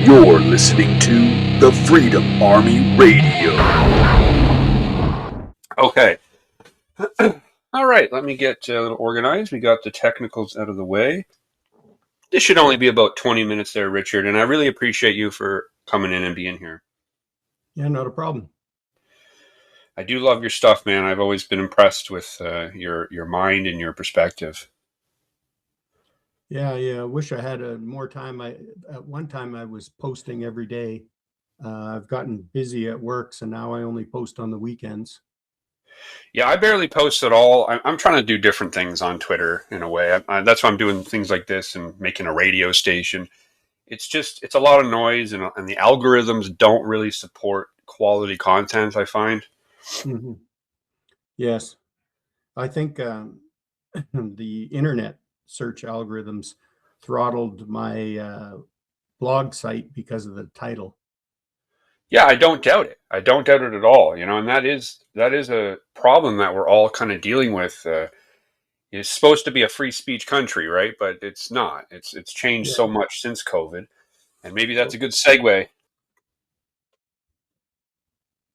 You're listening to the Freedom Army Radio. Okay. All right, let me get a little organized. We got the technicals out of the way. This should only be about 20 minutes there, Richard, and I really appreciate you for coming in and being here. Yeah, not a problem. I do love your stuff, man. I've always been impressed with your mind and your perspective. Yeah. I wish I had more time. At one time I was posting every day. I've gotten busy at work, so now I only post on the weekends. Yeah, I barely post at all. I'm trying to do different things on Twitter in a way. That's why I'm doing things like this and making a radio station. It's a lot of noise, and the algorithms don't really support quality content, I find. Mm-hmm. Yes, I think the internet search algorithms throttled my blog site because of the title. Yeah, I don't doubt it. I don't doubt it at all. And that is a problem that we're all kind of dealing with. It's supposed to be a free speech country, right? But it's not. It's changed so Yeah. much since COVID, and maybe that's a good segue.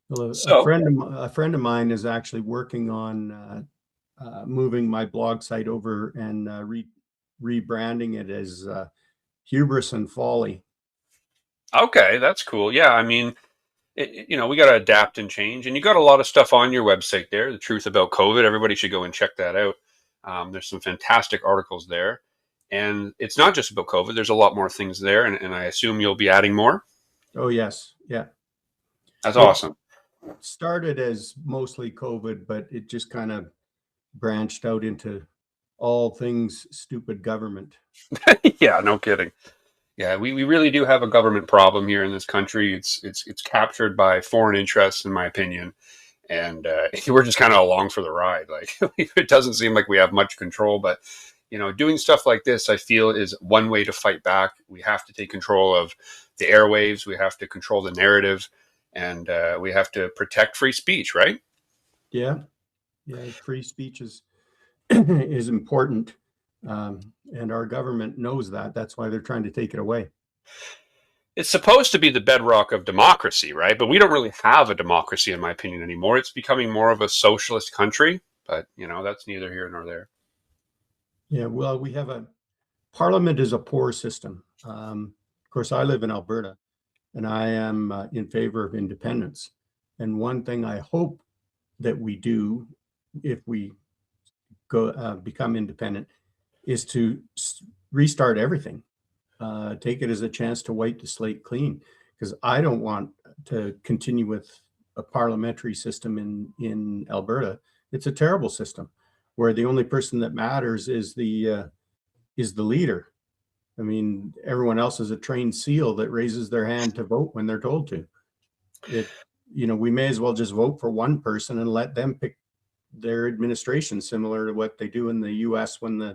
Well, a So, friend of mine is actually working on moving my blog site over and rebranding it as Hubris and Folly. okay, that's cool. Yeah, I mean, we got to adapt and change, and you got a lot of stuff on your website there. The Truth About COVID. Everybody should go and check that out. There's some fantastic articles there, and it's not just about COVID. There's a lot more things there, and I assume you'll be adding more. Oh, yes. Yeah. That's awesome. Started as mostly COVID, but it just kind of branched out into all things stupid government. Yeah, no kidding. Yeah, we really do have a government problem here in this country. It's captured by foreign interests, in my opinion, and we're just kind of along for the ride. Like it doesn't seem like we have much control, but doing stuff like this, I feel, is one way to fight back. We have to take control of the airwaves. We have to control the narrative, and we have to protect free speech, right? Yeah. Free speech is is important. And our government knows that. That's why they're trying to take it away. It's supposed to be the bedrock of democracy, right? But we don't really have a democracy, in my opinion, anymore. It's becoming more of a socialist country, but that's neither here nor there. Yeah, well, we have parliament is a poor system. Of course, I live in Alberta, and I am in favor of independence. And one thing I hope that we do, if we become independent, is to restart everything. Take it as a chance to wipe the slate clean, because I don't want to continue with a parliamentary system in Alberta. It's a terrible system where the only person that matters is the leader. I mean, everyone else is a trained seal that raises their hand to vote when they're told to. We may as well just vote for one person and let them pick their administration, similar to what they do in the US when they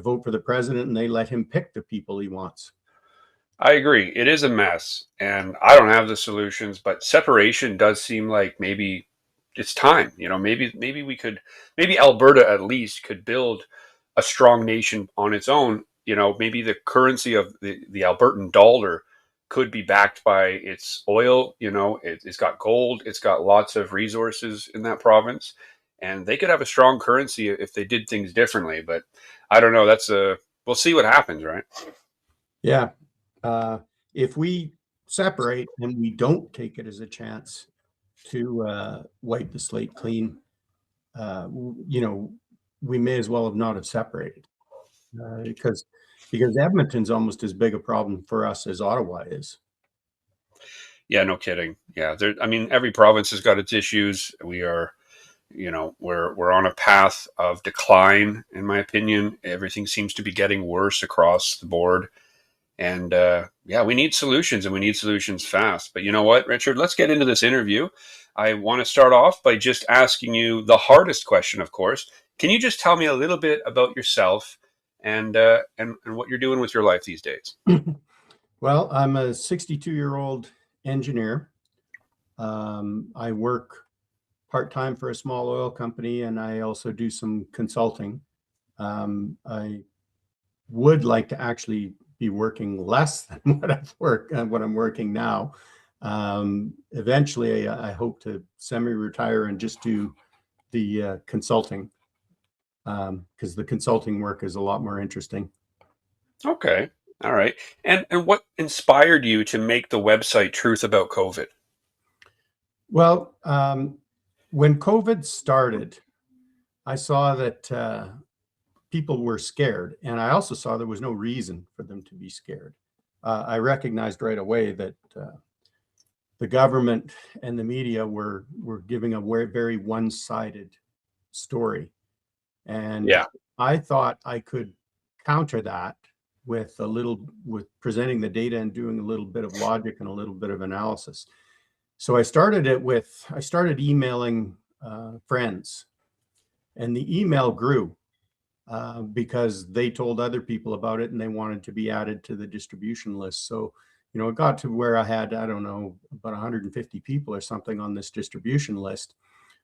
vote for the president and they let him pick the people he wants. I agree. It is a mess, and I don't have the solutions, but separation does seem like maybe it's time. Maybe Alberta at least could build a strong nation on its own. Maybe the currency of the Albertan dollar could be backed by its oil. It's got gold. It's got lots of resources in that province, and they could have a strong currency if they did things differently. But I don't know. We'll see what happens, right? Yeah. If we separate and we don't take it as a chance to wipe the slate clean, we may as well not have separated, because Edmonton's almost as big a problem for us as Ottawa is. Yeah, no kidding. Yeah, every province has got its issues. We are, we're on a path of decline, in my opinion. Everything seems to be getting worse across the board. And we need solutions, and we need solutions fast. But you know what, Richard? Let's get into this interview. I want to start off by just asking you the hardest question, of course. Can you just tell me a little bit about yourself and what you're doing with your life these days? Well, I'm a 62-year-old engineer. I work part-time for a small oil company, and I also do some consulting. I would like to actually be working less than what I'm working now. Eventually, I hope to semi-retire and just do the consulting, because the consulting work is a lot more interesting. Okay. All right. And what inspired you to make the website Truth About COVID? Well, when COVID started, I saw that people were scared, and I also saw there was no reason for them to be scared. I recognized right away that the government and the media were giving a very one-sided story, and Yeah. I thought I could counter that with presenting the data and doing a little bit of logic and a little bit of analysis. So I started emailing friends, and the email grew because they told other people about it and they wanted to be added to the distribution list. So, it got to where I had, I don't know, about 150 people or something on this distribution list.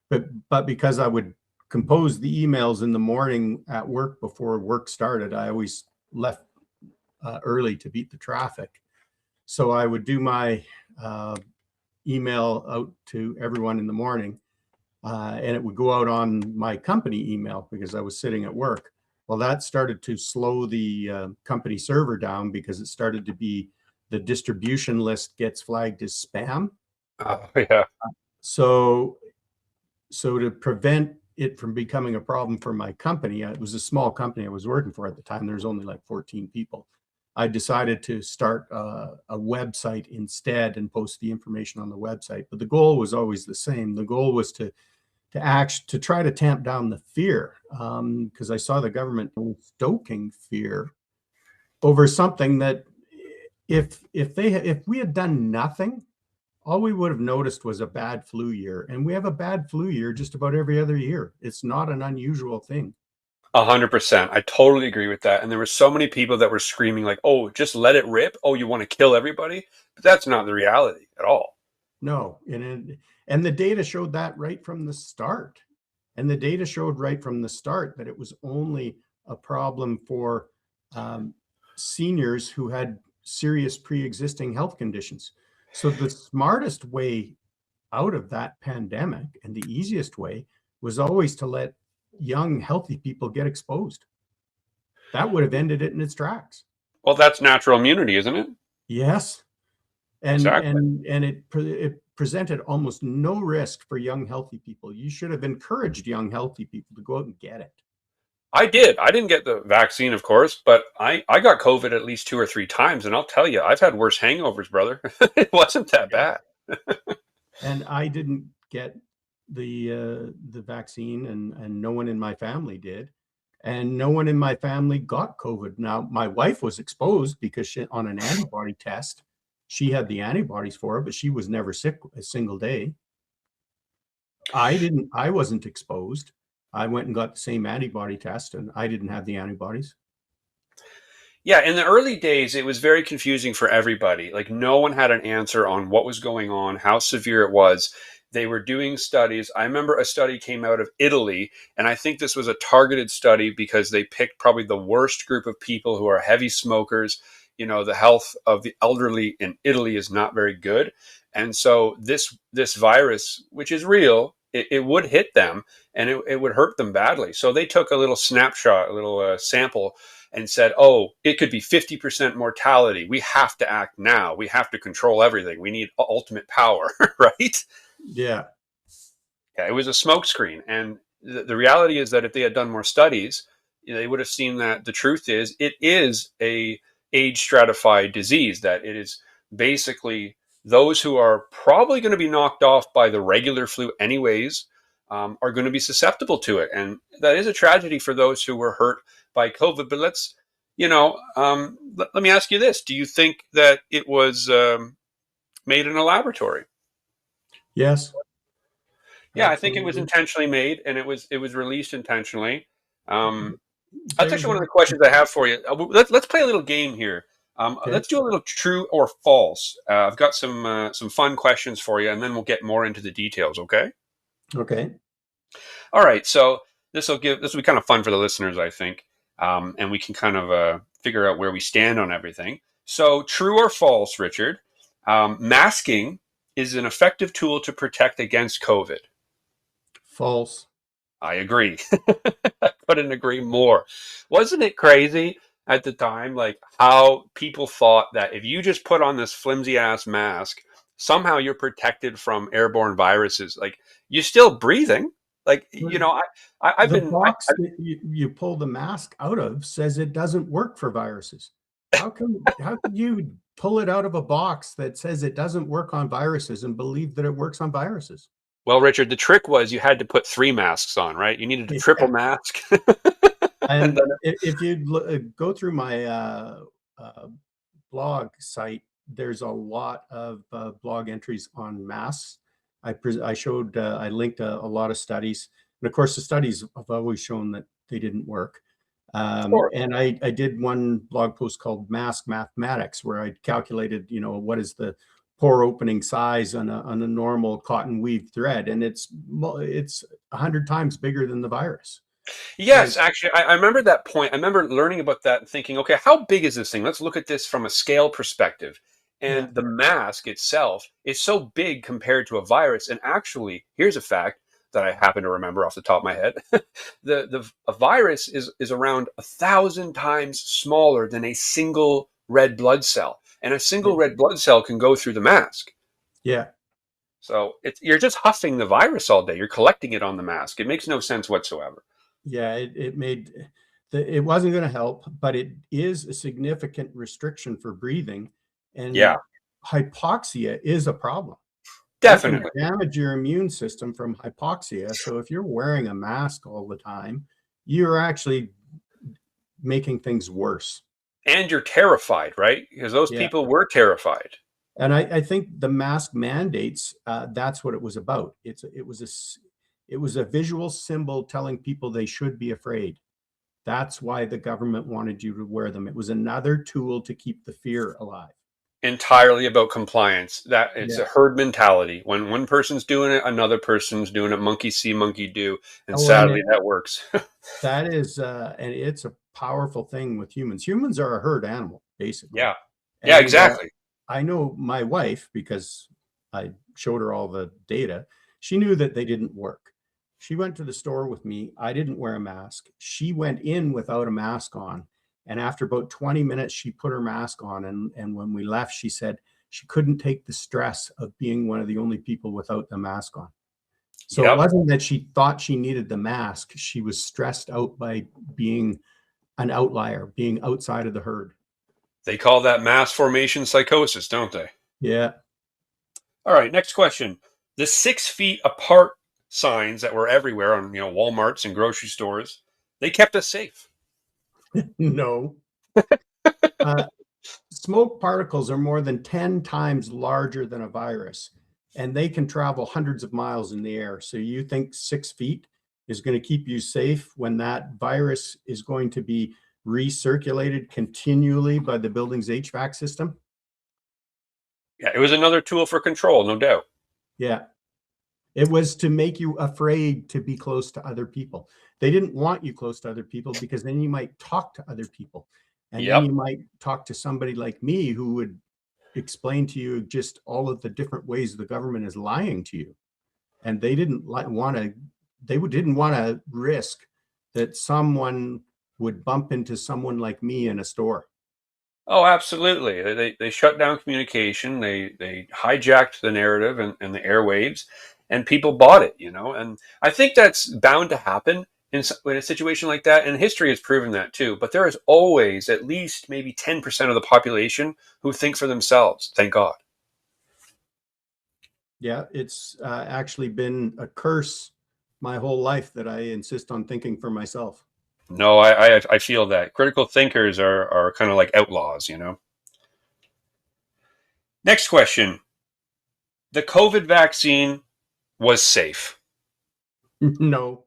But because I would compose the emails in the morning at work before work started, I always left early to beat the traffic. So I would do my email out to everyone in the morning, and it would go out on my company email because I was sitting at work. Well, that started to slow the company server down because it started to be the distribution list gets flagged as spam. Yeah. So to prevent it from becoming a problem for my company, it was a small company I was working for at the time. There was only like 14 people. I decided to start a website instead and post the information on the website. But the goal was always the same. The goal was to try to tamp down the fear, because I saw the government stoking fear over something that if we had done nothing, all we would have noticed was a bad flu year, and we have a bad flu year just about every other year. It's not an unusual thing. 100%. I totally agree with that. And there were so many people that were screaming like, "Oh, just let it rip. Oh, you want to kill everybody?" But that's not the reality at all. No, and the data showed that right from the start. And the data showed right from the start that it was only a problem for seniors who had serious pre-existing health conditions. So the smartest way out of that pandemic and the easiest way was always to let young, healthy people get exposed. That would have ended it in its tracks. Well, that's natural immunity, isn't it? Yes, and Exactly. it presented almost no risk for young, healthy people. You should have encouraged young, healthy people to go out and get it. I did. I didn't get the vaccine, of course, but I got COVID at least 2 or 3 times. And I'll tell you, I've had worse hangovers, brother. It wasn't that Yeah. bad. And I didn't get the vaccine, and no one in my family did, and no one in my family got COVID. Now my wife was exposed because on an antibody test, she had the antibodies for it, but she was never sick a single day. I wasn't exposed. I went and got the same antibody test, and I didn't have the antibodies. Yeah, in the early days, it was very confusing for everybody. Like, no one had an answer on what was going on, how severe it was. They were doing studies. I remember a study came out of Italy, and I think this was a targeted study because they picked probably the worst group of people who are heavy smokers. The health of the elderly in Italy is not very good. And so this virus, which is real, it would hit them and it would hurt them badly. So they took a little snapshot, a little sample and said, "Oh, it could be 50% mortality. We have to act now. We have to control everything. We need ultimate power," right? Yeah. Yeah, it was a smokescreen. And the reality is that if they had done more studies, they would have seen that the truth is it is a age stratified disease, that it is basically those who are probably going to be knocked off by the regular flu anyways, are going to be susceptible to it. And that is a tragedy for those who were hurt by COVID. But let me ask you this. Do you think that it was made in a laboratory? Yes, Yeah, I think it was absolutely. intentionally made, and it was released intentionally. That's Very, actually one of the very questions I have for you. Let's play a little game here. okay. Let's do a little true or false. I've got some fun questions for you, and then we'll get more into the details. Okay. Okay. All right. So this will be kind of fun for the listeners, I think, and we can kind of figure out where we stand on everything. So, true or false, Richard? Masking is an effective tool to protect against COVID. False. I agree. I couldn't agree more. Wasn't it crazy at the time, like how people thought that if you just put on this flimsy ass mask, somehow you're protected from airborne viruses? Like you're still breathing. Like I've The been. box that you pull the mask out of says it doesn't work for viruses. How can you pull it out of a box that says it doesn't work on viruses and believe that it works on viruses? Well, Richard, the trick was you had to put three masks on, right? You needed a triple Yeah. mask. And And then, if you go through my uh, blog site, there's a lot of blog entries on masks. I showed, I linked a lot of studies. And of course, the studies have always shown that they didn't work. of course. And I did one blog post called Mask Mathematics, where I calculated, what is the pore opening size on a normal cotton weave thread, and it's 100 times bigger than the virus. So Yes, actually, I remember that point. I remember learning about that and thinking, okay, how big is this thing? Let's look at this from a scale perspective. yeah, And the mask itself is so big compared to a virus. And actually, here's a fact that I happen to remember off the top of my head: a virus is around 1,000 times smaller than a single red blood cell, and a single red blood cell can go through the mask. yeah, So you're just huffing the virus all day. You're collecting it on the mask. It makes no sense whatsoever. yeah. It wasn't going to help, but it is a significant restriction for breathing, Yeah, and hypoxia is a problem. It can definitely. damage your immune system from hypoxia. So if you're wearing a mask all the time, you're actually making things worse. And you're terrified, right? Because those Yeah. people were terrified. And I think the mask mandates, that's what it was about. It was a visual symbol telling people they should be afraid. That's why the government wanted you to wear them. It was another tool to keep the fear alive. Entirely about compliance. That it's Yeah. a herd mentality. When one person's doing it, another person's doing it. Monkey see, monkey do. And Oh, and sadly, that works. that is, and it's a powerful thing with humans. Humans are a herd animal, basically. Yeah. Yeah, And exactly. I know my wife, because I showed her all the data, she knew that they didn't work. She went to the store with me. I didn't wear a mask. She went in without a mask on. And after about 20 minutes, she put her mask on. And when we left, she said she couldn't take the stress of being one of the only people without the mask on. So it Yep. wasn't that she thought she needed the mask. She was stressed out by being an outlier, being outside of the herd. They call that mass formation psychosis, don't they? Yeah. All right, next question. The 6 feet apart signs that were everywhere on Walmarts and grocery stores, they kept us safe. No. Uh, Smoke particles are more than 10 times larger than a virus, and they can travel hundreds of miles in the air. So you think 6 feet is going to keep you safe when that virus is going to be recirculated continually by the building's HVAC system? Yeah, it was another tool for control, no doubt. Yeah. It was to make you afraid to be close to other people. They didn't want you close to other people because then you might talk to other people. And then Yep. you might talk to somebody like me who would explain to you just all of the different ways the government is lying to you. And they didn't want to, didn't want to risk that someone would bump into someone like me in a store. Oh, absolutely. They shut down communication. They hijacked the narrative and the airwaves, and people bought it. And I think that's bound to happen in a situation like that. And history has proven that too. But there is always at least maybe 10% of the population who think for themselves. Thank God. Yeah, it's actually been a curse my whole life that I insist on thinking for myself. No, I feel that critical thinkers are kind of like outlaws. Next question: the COVID vaccine was safe. No,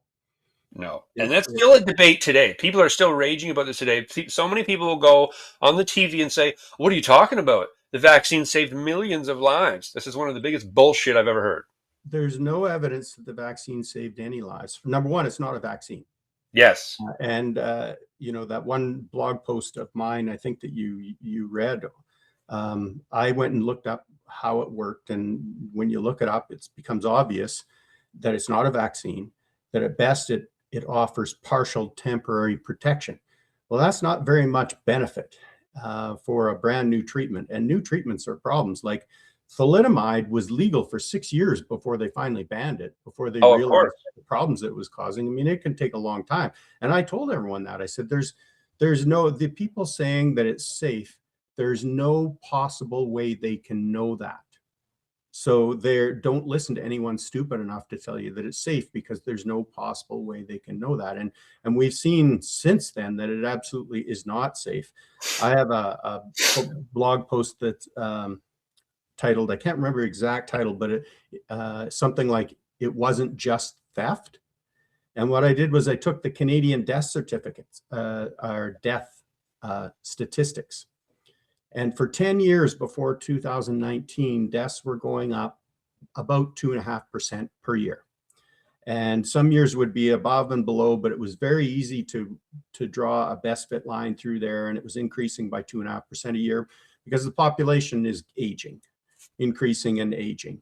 No. And it, that's it, still a debate today. People are still raging about this today. So many people will go on the TV and say, "What are you talking about? The vaccine saved millions of lives." This is one of the biggest bullshit I've ever heard. there's no evidence that the vaccine saved any lives. Number one, it's not a vaccine. Yes. And that one blog post of mine, I think that you read, I went and looked up how it worked. And when you look it up, it becomes obvious that it's not a vaccine, that at best it offers partial temporary protection. Well, that's not very much benefit for a brand new treatment. And new treatments are problems. Like thalidomide was legal for 6 years before they finally banned it, before they Oh, of course. realized the problems it was causing. I mean, it can take a long time. And I told everyone that. I said, the people saying that it's safe, there's no possible way they can know that. So don't listen to anyone stupid enough to tell you that it's safe, because there's no possible way they can know that. And we've seen since then that it absolutely is not safe. I have a blog post that's titled, I can't remember the exact title, but something like, "It wasn't just theft." And what I did was I took the Canadian death certificates, our death statistics. And for 10 years before 2019, deaths were going up about 2.5% per year. And some years would be above and below, but it was very easy to draw a best fit line through there. And it was increasing by 2.5% a year, because the population is aging, increasing and aging.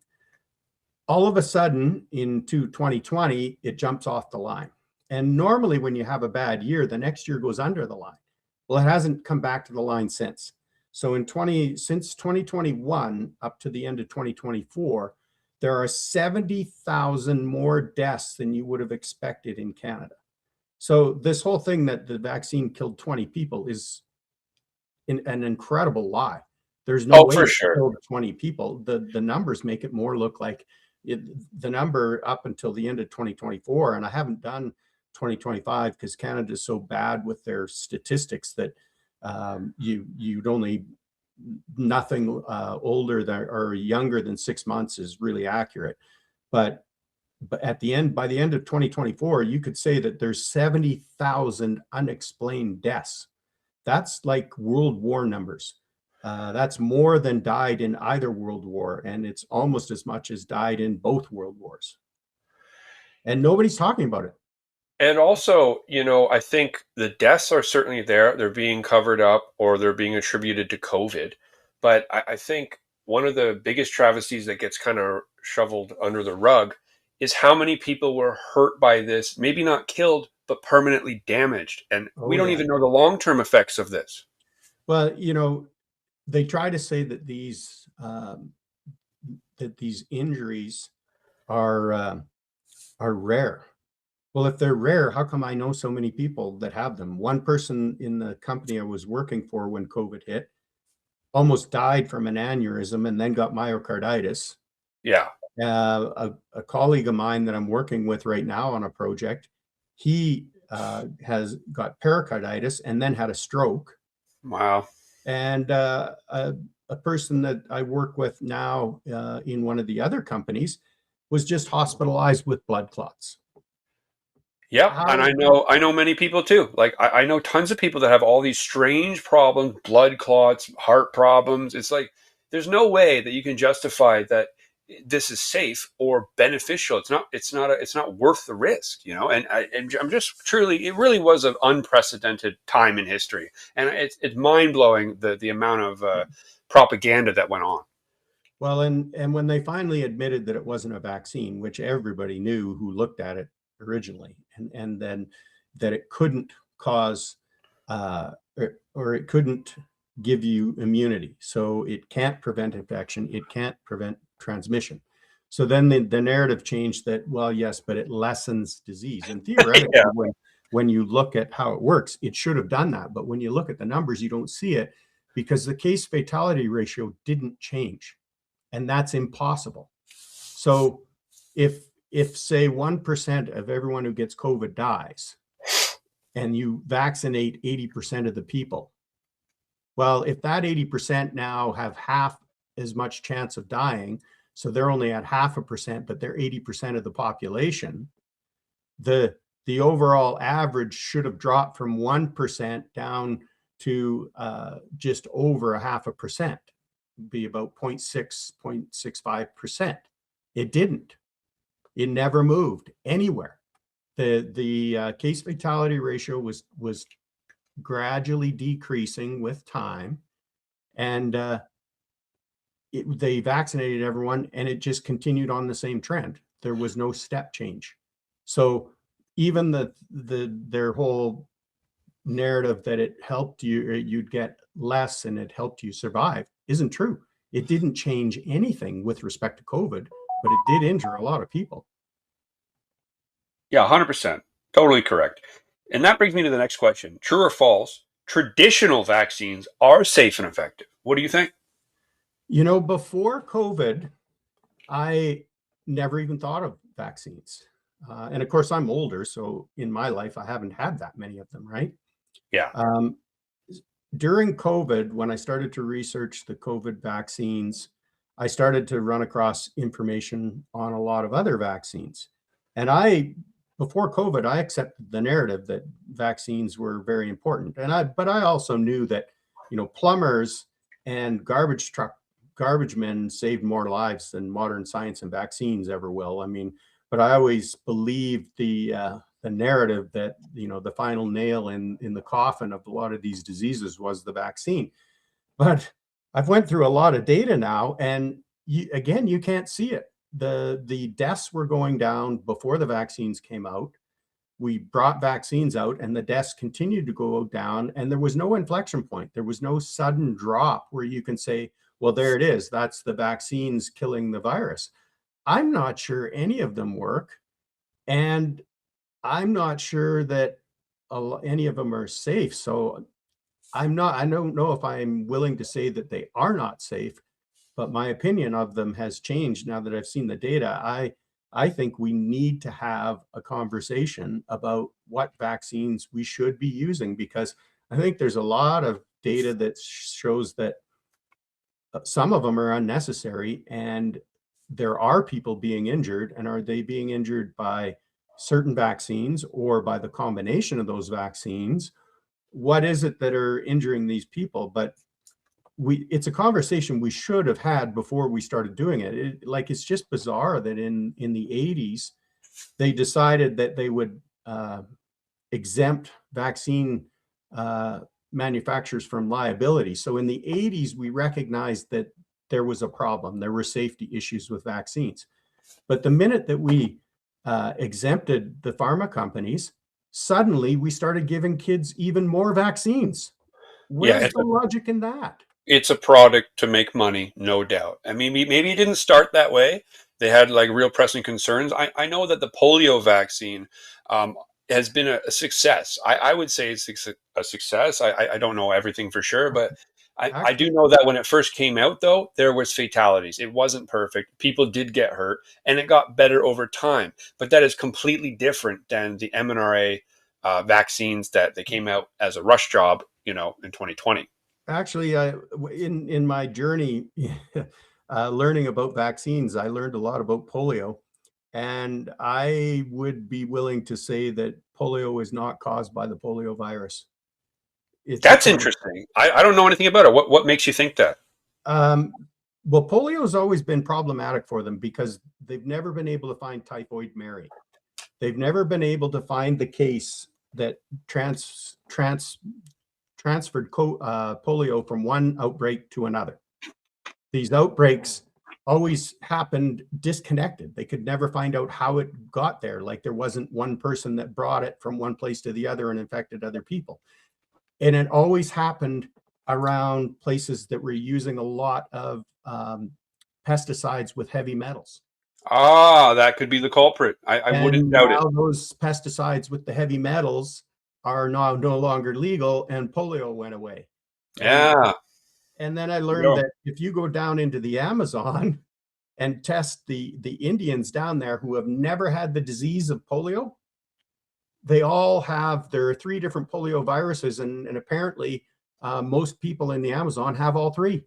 All of a sudden, into 2020, it jumps off the line. And normally when you have a bad year, the next year goes under the line. Well, it hasn't come back to the line since. So since 2021 up to the end of 2024, there are 70,000 more deaths than you would have expected in Canada. So this whole thing that the vaccine killed 20 people is an incredible lie. There's no Oh, way for it sure. killed 20 people. The numbers make it more look like the number up until the end of 2024, and I haven't done 2025 because Canada is so bad with their statistics that you'd only nothing older than or younger than 6 months is really accurate. But by the end of 2024, you could say that there's 70,000 unexplained deaths. That's like World War numbers. That's more than died in either World War, and it's almost as much as died in both World Wars. And nobody's talking about it. And also, I think the deaths are certainly there. They're being covered up or they're being attributed to COVID. But I think one of the biggest travesties that gets kind of shoveled under the rug is how many people were hurt by this, maybe not killed, but permanently damaged. And we Oh, don't yeah. even know the long term effects of this. Well, they try to say that these injuries are rare. Well, if they're rare, how come I know so many people that have them? One person in the company I was working for when COVID hit almost died from an aneurysm and then got myocarditis. Yeah. A colleague of mine that I'm working with right now on a project, he has got pericarditis and then had a stroke. Wow. And a person that I work with now in one of the other companies was just hospitalized with blood clots. Yeah, and How? I know many people too. Like I know tons of people that have all these strange problems, blood clots, heart problems. It's like there's no way that you can justify that this is safe or beneficial. It's not worth the risk, And I'm just truly, it really was an unprecedented time in history, and it's mind blowing the amount of propaganda that went on. Well, and when they finally admitted that it wasn't a vaccine, which everybody knew who looked at it originally, and then that it couldn't cause or it couldn't give you immunity, so it can't prevent infection, it can't prevent transmission. So then the narrative changed that, well, yes, but it lessens disease. And theoretically, Yeah. when you look at how it works, it should have done that. But when you look at the numbers, you don't see it, because the case fatality ratio didn't change, and that's impossible. So if say 1% of everyone who gets COVID dies, and you vaccinate 80% of the people, well, if that 80% now have half as much chance of dying, so they're only at 0.5%, but they're 80% of the population, the overall average should have dropped from 1% down to just over 0.5%, be about 0.6, 0.65%. It didn't. It never moved anywhere. The case fatality ratio was gradually decreasing with time, and they vaccinated everyone, and it just continued on the same trend. There was no step change. So even their whole narrative that it helped you, you'd get less and it helped you survive, isn't true. It didn't change anything with respect to COVID, but it did injure a lot of people. Yeah, 100%. Totally correct. And that brings me to the next question. True or false? Traditional vaccines are safe and effective. What do you think? You know, before COVID, I never even thought of vaccines. And of course, I'm older, so in my life, I haven't had that many of them, right? Yeah. Um, During COVID, when I started to research the COVID vaccines, I started to run across information on a lot of other vaccines. And before COVID, I accepted the narrative that vaccines were very important. But I also knew that, plumbers and garbage men saved more lives than modern science and vaccines ever will. I mean, but I always believed the narrative that the final nail in the coffin of a lot of these diseases was the vaccine. But I've went through a lot of data now, and you can't see it. The deaths were going down before the vaccines came out. We brought vaccines out, and the deaths continued to go down, and there was no inflection point. There was no sudden drop where you can say, well, there it is, that's the vaccines killing the virus. I'm not sure any of them work, and I'm not sure that any of them are safe. So I don't know if I'm willing to say that they are not safe, but my opinion of them has changed now that I've seen the data. I think we need to have a conversation about what vaccines we should be using, because I think there's a lot of data that shows that some of them are unnecessary, and there are people being injured. And are they being injured by certain vaccines or by the combination of those vaccines? What is it that are injuring these people? But it's a conversation we should have had before we started doing it. It's just bizarre that in the 80s they decided that they would exempt vaccine manufacturers from liability. So in the 80s, we recognized that there was a problem. There were safety issues with vaccines. But the minute that we exempted the pharma companies, suddenly we started giving kids even more vaccines. Yeah, Where's the logic in that? it's a product to make money, no doubt. I mean, maybe it didn't start that way. They had like real pressing concerns. I know that the polio vaccine um, has been a success. I would say it's a success. I don't know everything for sure, but I do Actually, know that when it first came out, though, there was fatalities. It wasn't perfect. People did get hurt, and it got better over time. But that is completely different than the mRNA vaccines that they came out as a rush job, in 2020. Actually, in my journey learning about vaccines, I learned a lot about polio, and I would be willing to say that polio is not caused by the polio virus. It's a That's con- interesting. I don't know anything about it. What makes you think that? um, well, polio has always been problematic for them because they've never been able to find typhoid Mary. They've never been able to find the case that transferred polio from one outbreak to another. These outbreaks always happened disconnected. They could never find out how it got there. Like there wasn't one person that brought it from one place to the other and infected other people. And it always happened around places that were using a lot of pesticides with heavy metals. Ah, that could be the culprit. I wouldn't And doubt it. now those pesticides with the heavy metals are now no longer legal, and polio went away. And Yeah. and then I learned No. that if you go down into the Amazon and test the Indians down there who have never had the disease of polio, there are three different polio viruses, and apparently most people in the Amazon have all three,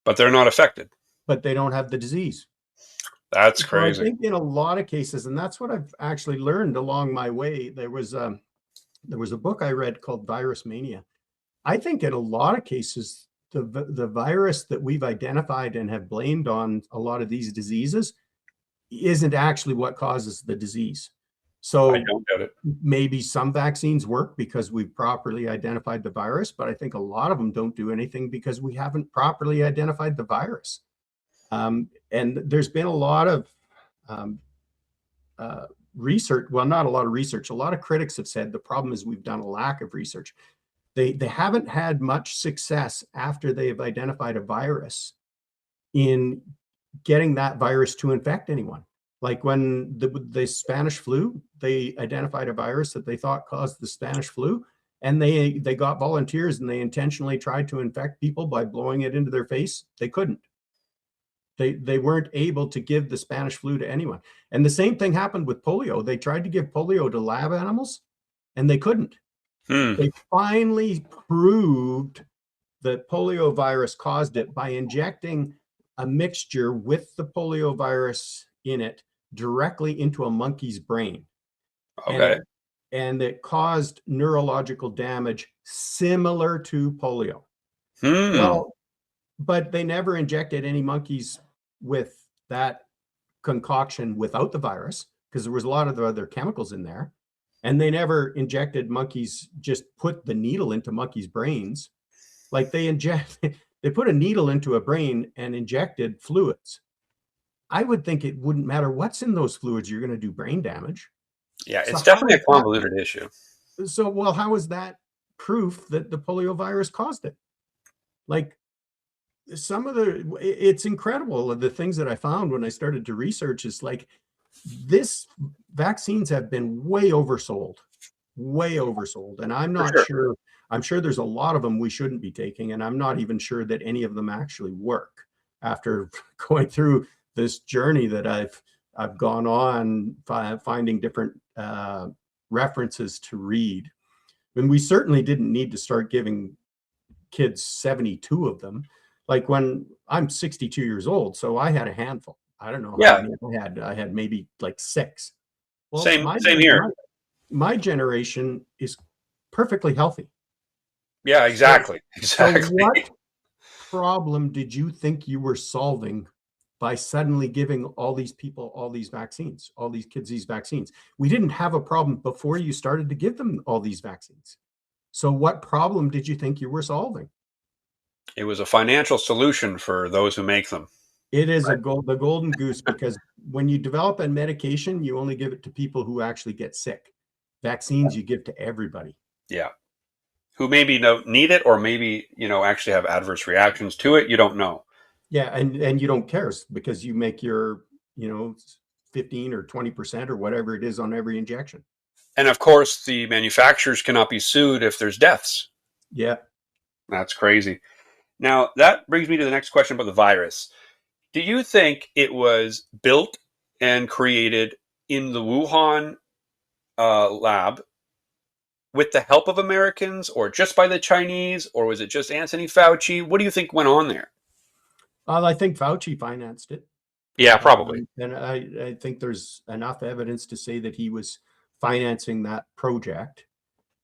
But they're not affected. but they don't have the disease. That's So I crazy. think in a lot of cases, and that's what I've actually learned along my way. There was a book I read called Virus Mania. I think in a lot of cases, the virus that we've identified and have blamed on a lot of these diseases isn't actually what causes the disease. I So don't doubt it. maybe some vaccines work because we've properly identified the virus, but I think a lot of them don't do anything because we haven't properly identified the virus. And there's been a lot of um, research. Well, not a lot of research. A lot of critics have said the problem is we've done a lack of research. They haven't had much success after they've identified a virus in getting that virus to infect anyone. Like when the Spanish flu, they identified a virus that they thought caused the Spanish flu, and they got volunteers and they intentionally tried to infect people by blowing it into their face. They couldn't. They weren't able to give the Spanish flu to anyone. And the same thing happened with polio. They tried to give polio to lab animals, and they couldn't. Hmm. They finally proved that polio virus caused it by injecting a mixture with the polio virus in it directly into a monkey's brain. And Okay. it caused neurological damage similar to polio. Hmm. Well, but they never injected any monkeys with that concoction without the virus because there was a lot of the other chemicals in there. And they never injected monkeys, just put the needle into monkeys' brains. Like they put a needle into a brain and injected fluids. I would think it wouldn't matter what's in those fluids, you're going to do brain damage. Yeah, So it's how definitely is a that? convoluted issue. So, well, how is that proof that the polio virus caused it? Like it's incredible. The things that I found when I started to research is like this vaccines have been way oversold, and I'm For not sure. sure. I'm sure there's a lot of them we shouldn't be taking, and I'm not even sure that any of them actually work. After going through this journey that I've gone on, finding different references to read, and we certainly didn't need to start giving kids 72 of them. Like when I'm 62 years old, so I had a handful. I don't know how Yeah. many I had. I had maybe like six. Well, Same here. my generation is perfectly healthy. Yeah, So, exactly. so Exactly. what problem did you think you were solving by suddenly giving all these people all these vaccines, all these kids these vaccines? We didn't have a problem before you started to give them all these vaccines. So what problem did you think you were solving? It was a financial solution for those who make them. It is Right. the golden goose because when you develop a medication, you only give it to people who actually get sick. Vaccines you give to everybody. Yeah. Who maybe don't need it or maybe, actually have adverse reactions to it. You don't know. Yeah, and you don't care because you make your, you know, 15 or 20% or whatever it is on every injection. And of course, the manufacturers cannot be sued if there's deaths. Yeah. That's crazy. Now, that brings me to the next question about the virus. Do you think it was built and created in the Wuhan lab with the help of Americans or just by the Chinese, or was it just Anthony Fauci? What do you think went on there? I think Fauci financed it. Yeah, probably. And I think there's enough evidence to say that he was financing that project.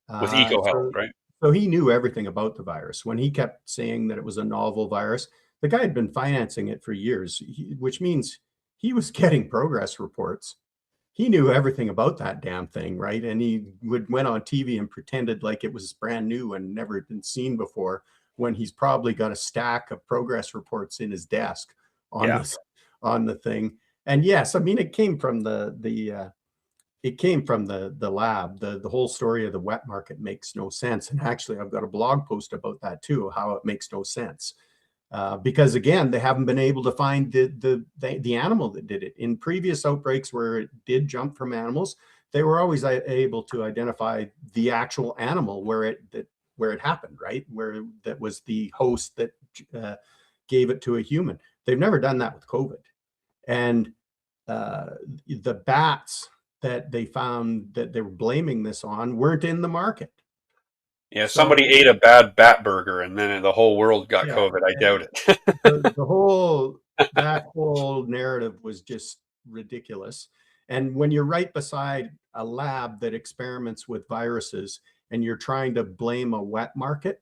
With Uh, EcoHealth, so, right? so he knew everything about the virus. When he kept saying that it was a novel virus, the guy had been financing it for years, which means he was getting progress reports. He knew everything about that damn thing, right? And he went on TV and pretended like it was brand new and never been seen before, when he's probably got a stack of progress reports in his desk on Yeah. this on the thing. And yes, I mean it came from the lab. The whole story of the wet market makes no sense. And actually, I've got a blog post about that too, how it makes no sense. Because again, they haven't been able to find the animal that did it. In previous outbreaks where it did jump from animals, they were always able to identify the actual animal where it happened, right? Where that was the host that uh, gave it to a human. They've never done that with COVID. And the bats that they found that they were blaming this on weren't in the market. Yeah, somebody So ate a bad bat burger and then the whole world got yeah, COVID. I doubt it. the whole that whole narrative was just ridiculous. And when you're right beside a lab that experiments with viruses and you're trying to blame a wet market,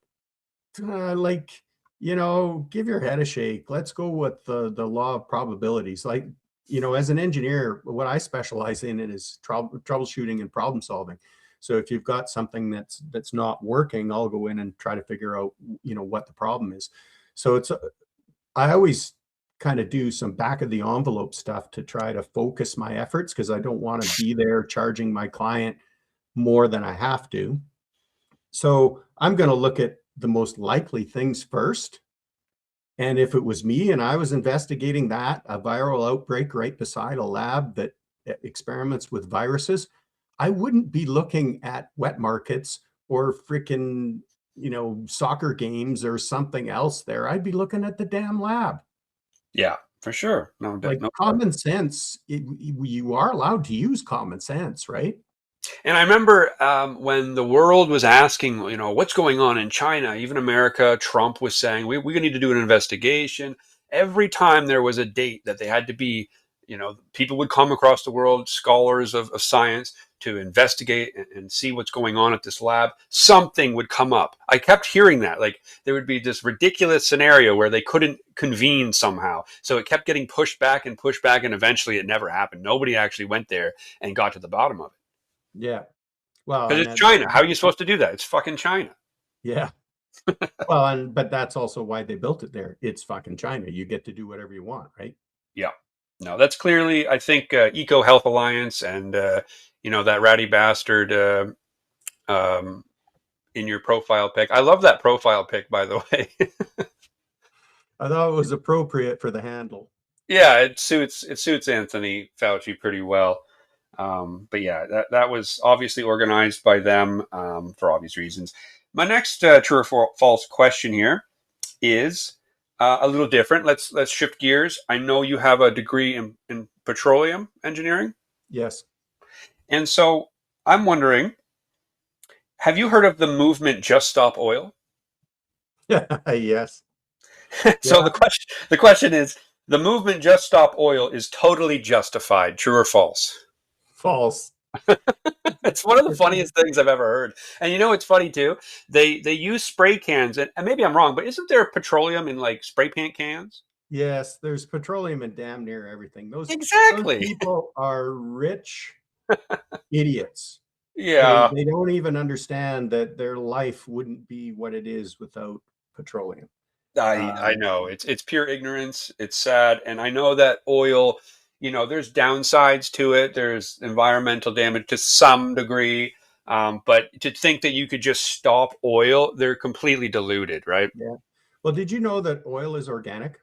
like, give your head a shake. Let's go with the law of probabilities. Like as an engineer, what I specialize in it is troubleshooting and problem solving. So if you've got something that's not working, I'll go in and try to figure out, what the problem is. So I always kind of do some back of the envelope stuff to try to focus my efforts, because I don't want to be there charging my client more than I have to. So I'm going to look at the most likely things first. And if it was me and I was investigating a viral outbreak right beside a lab that experiments with viruses, I wouldn't be looking at wet markets or freaking, soccer games or something else there. I'd be looking at the damn lab. Yeah, for sure. No, Like no. common sense, you are allowed to use common sense, right? And I remember when the world was asking, what's going on in China, even America, Trump was saying, we need to do an investigation. Every time there was a date that they had to be, people would come across the world, scholars of science, to investigate and see what's going on at this lab, something would come up. I kept hearing that. Like there would be this ridiculous scenario where they couldn't convene somehow. So it kept getting pushed back, and eventually it never happened. Nobody actually went there and got to the bottom of it. Yeah. Well, Because and it's China. How are you supposed to do that? It's fucking China. yeah. Well, but that's also why they built it there. It's fucking China. You get to do whatever you want, right? Yeah. No, that's clearly, I think, Eco Health Alliance and, that ratty bastard um, in your profile pic. I love that profile pic, by the way. I thought it was appropriate for the handle. Yeah, it suits Anthony Fauci pretty well. But yeah, that was obviously organized by them for obvious reasons. My next true or false question here is a little different. Let's shift gears. I know you have a degree in petroleum engineering, Yes. and so I'm wondering, have you heard of the movement Just Stop Oil? Yes. So Yeah. the question is, the movement Just Stop Oil is totally justified. True or false? False. It's one of the funniest things I've ever heard. And it's funny too. They use spray cans, and maybe I'm wrong, but isn't there petroleum in like spray paint cans? Yes, there's petroleum in damn near everything. Those Exactly. people are rich idiots. Yeah, They don't even understand that their life wouldn't be what it is without petroleum. I Um, know. It's pure ignorance. It's sad, and I know that oil. There's downsides to it. There's environmental damage to some degree. But to think that you could just stop oil, they're completely deluded, right? yeah. Well, did you know that oil is organic?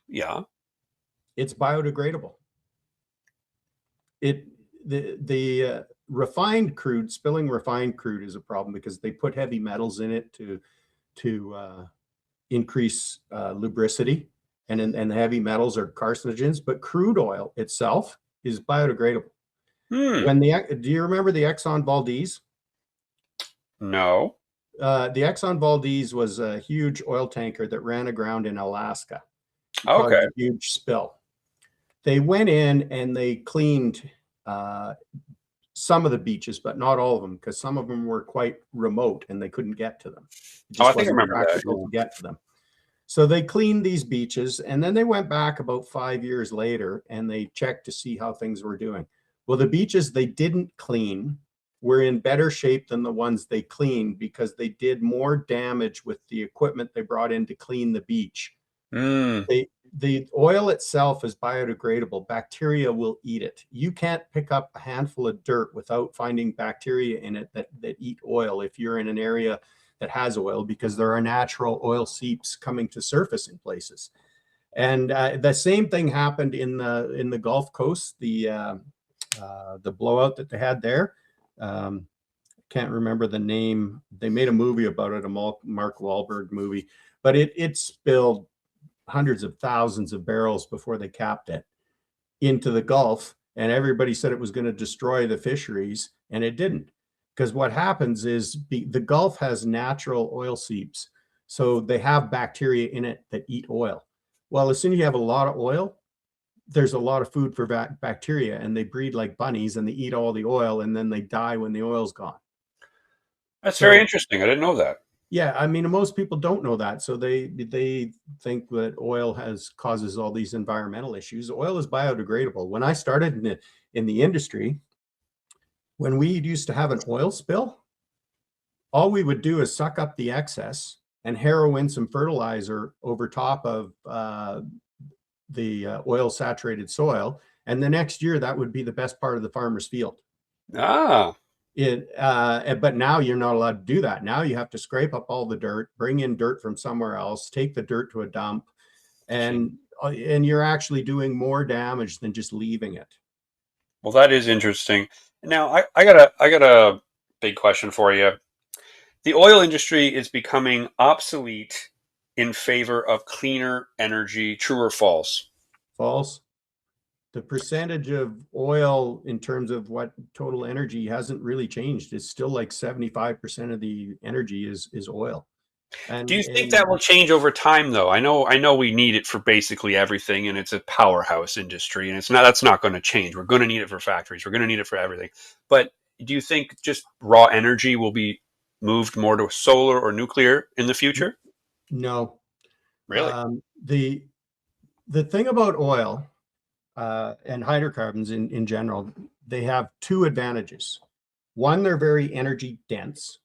Yeah. It's biodegradable. It the refined crude, spilling refined crude is a problem because they put heavy metals in it to increase lubricity, and the heavy metals are carcinogens. But crude oil itself is biodegradable. Hmm. Do you remember the Exxon Valdez? No. The Exxon Valdez was a huge oil tanker that ran aground in Alaska. It caused Okay. a huge spill. They went in and they cleaned uh, some of the beaches, but not all of them, because some of them were quite remote and they couldn't get to them. It Oh, I just think I wasn't remember that. practical to get to them. So they cleaned these beaches, and then they went back about 5 years later and they checked to see how things were doing. Well, the beaches they didn't clean were in better shape than the ones they cleaned, because they did more damage with the equipment they brought in to clean the beach. Hmm. The oil itself is biodegradable. Bacteria will eat it. You can't pick up a handful of dirt without finding bacteria in it that eat oil if you're in an area that has oil, because there are natural oil seeps coming to surface in places. And the same thing happened in the Gulf Coast, the blowout that they had there. Um, can't remember the name. They made a movie about it, a Mark Wahlberg movie, but it spilled hundreds of thousands of barrels before they capped it into the Gulf. And everybody said it was going to destroy the fisheries, and it didn't. Because what happens is the Gulf has natural oil seeps. So they have bacteria in it that eat oil. Well, as soon as you have a lot of oil, there's a lot of food for bacteria, and they breed like bunnies and they eat all the oil, and then they die when the oil's gone. That's very So interesting. I didn't know that. Yeah, I mean, most people don't know that, so they think that oil has causes all these environmental issues. Oil is biodegradable. When I started in the industry, when we used to have an oil spill, all we would do is suck up the excess and harrow in some fertilizer over top of the oil saturated soil, and the next year that would be the best part of the farmer's field. Ah, But now you're not allowed to do that. Now you have to scrape up all the dirt, bring in dirt from somewhere else, take the dirt to a dump, gee. and you're actually doing more damage than just leaving it. Well, that is interesting. Now, I got a big question for you. The oil industry is becoming obsolete in favor of cleaner energy. True or false? False. The percentage of oil in terms of what total energy hasn't really changed. It's still like 75% of the energy is oil. Do you And think that and will change over time, though? I know we need it for basically everything, and it's a powerhouse industry, and it's not that's not going to change. We're going to need it for factories. We're going to need it for everything. But do you think just raw energy will be moved more to solar or nuclear in the future? no, Really? the thing about oil and hydrocarbons in general, they have two advantages. One, they're very energy dense.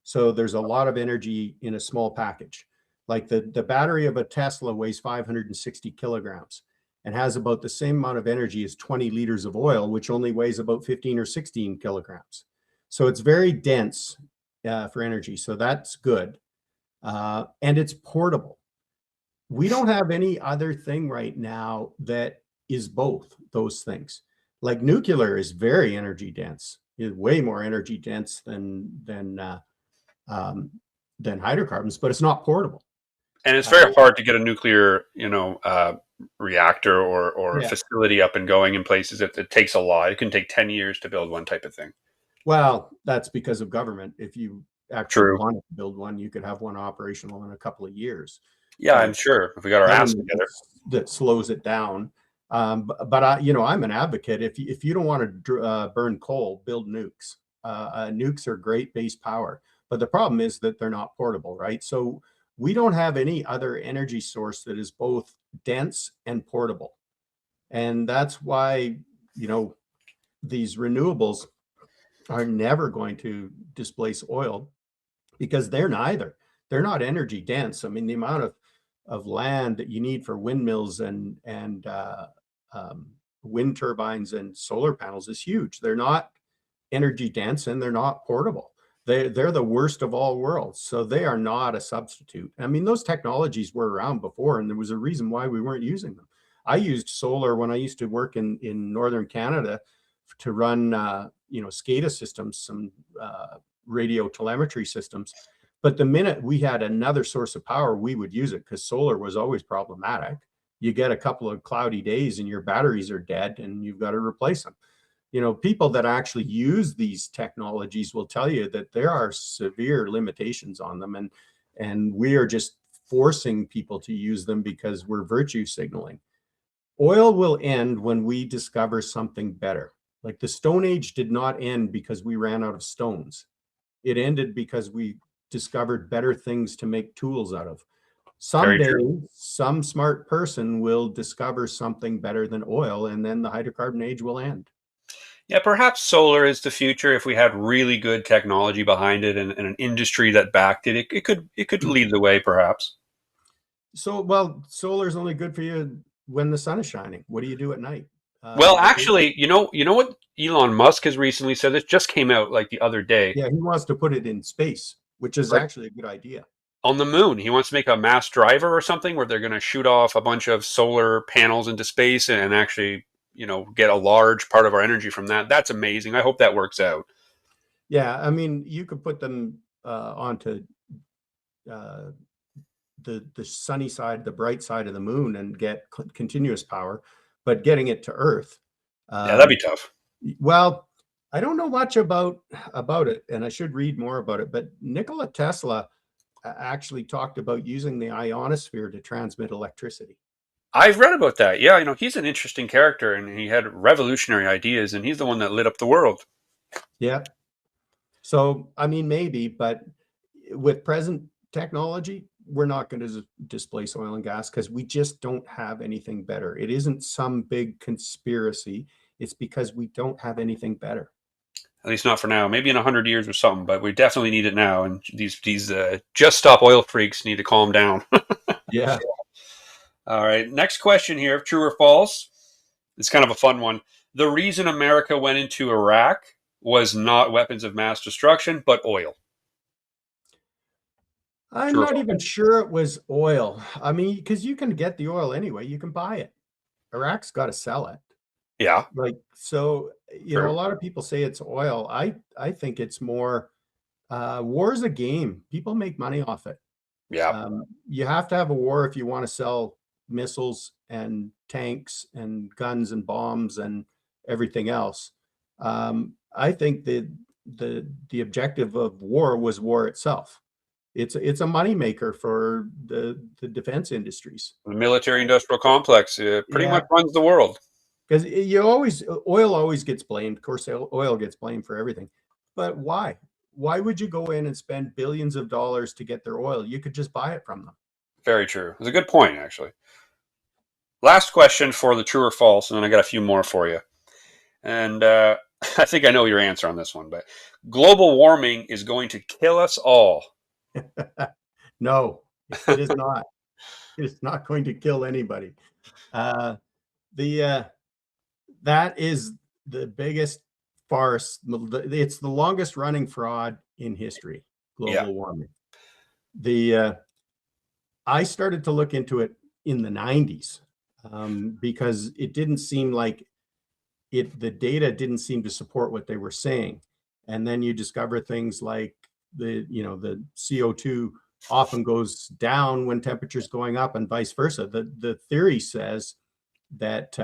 So there's a lot of energy in a small package. Like the battery of a Tesla weighs 560 kilograms and has about the same amount of energy as 20 liters of oil, which only weighs about 15 or 16 kilograms. So it's very dense for energy. So that's good. And it's portable. We don't have any other thing right now that is both those things. Like nuclear is very energy dense, is way more energy dense um, than hydrocarbons, but it's not portable. And it's Uh, very hard to get a nuclear, reactor or yeah. facility up and going in places. It takes a lot. It can take 10 years to build one type of thing. Well, that's because of government. If you actually True. wanted to build one, you could have one operational in a couple of years. Yeah, But I'm it's sure if we got our ass government together. that slows it down. But I'm an advocate. If you don't want to burn coal, build nukes. Nukes are great base power, but the problem is that they're not portable, right? So we don't have any other energy source that is both dense and portable, and that's why you know these renewables are never going to displace oil because they're neither. They're not energy dense. I mean, the amount of land that you need for windmills and um, wind turbines and solar panels is huge. They're not energy dense and they're not portable. They're the worst of all worlds. So they are not a substitute. I mean, those technologies were around before, and there was a reason why we weren't using them. I used solar when I used to work in northern Canada to run SCADA systems, some radio telemetry systems. But the minute we had another source of power, we would use it because solar was always problematic. You get a couple of cloudy days and your batteries are dead and you've got to replace them. People that actually use these technologies will tell you that there are severe limitations on them, and we are just forcing people to use them because we're virtue signaling. Oil will end when we discover something better. Like the Stone Age did not end because we ran out of stones. It ended because we discovered better things to make tools out of. Very Someday, true. some smart person will discover something better than oil, and then the hydrocarbon age will end. Yeah, perhaps solar is the future if we had really good technology behind it and an industry that backed it. It could lead the way, perhaps. So, well, solar is only good for you when the sun is shining. What do you do at night? Well, The earth, actually, you know what Elon Musk has recently said. This just came out like the other day. yeah, he wants to put it in space, which is Like actually a good idea. on the moon, he wants to make a mass driver or something where they're going to shoot off a bunch of solar panels into space and actually, get a large part of our energy from that. That's amazing. I hope that works out. Yeah, I mean, you could put them onto uh, the sunny side, the bright side of the moon, and get continuous power, but getting it to Earth. Yeah, that'd Um, be tough. well, I don't know much about it, and I should read more about it. But Nikola Tesla actually talked about using the ionosphere to transmit electricity. I've read about that. Yeah, he's an interesting character and he had revolutionary ideas and he's the one that lit up the world. Yeah. So, I mean, maybe, but with present technology, we're not going to displace oil and gas because we just don't have anything better. It isn't some big conspiracy. It's because we don't have anything better. At least not for now. Maybe in 100 years or something, but we definitely need it now. And these just stop oil freaks need to calm down. Yeah. All right. Next question here: true or false? It's kind of a fun one. The reason America went into Iraq was not weapons of mass destruction, but oil. I'm True or not false? even sure it was oil. I mean, because you can get the oil anyway, you can buy it. Iraq's got to sell it. Yeah, Like, so, a true. lot of people say it's oil. I think it's more, war is a game. People make money off it. Yeah, You have to have a war if you want to sell missiles and tanks and guns and bombs and everything else. I think that the objective of war was war itself. It's a moneymaker for the defense industries. the military-industrial complex pretty much Yeah, runs the world. because oil always gets blamed. Of course, oil gets blamed for everything. But why? Why would you go in and spend billions of dollars to get their oil? You could just buy it from them. Very true. It's a good point, actually. Last question for the true or false, and then I got a few more for you. And I think I know your answer on this one, but global warming is going to kill us all. No, it is not. It is not going to kill anybody. Uh, the That is the biggest farce. It's the longest running fraud in history. Yeah. Global warming. The I started to look into it in the 90s because it didn't seem like the data didn't seem to support what they were saying. And then you discover things like the CO2 often goes down when temperature's going up and vice versa. The theory says that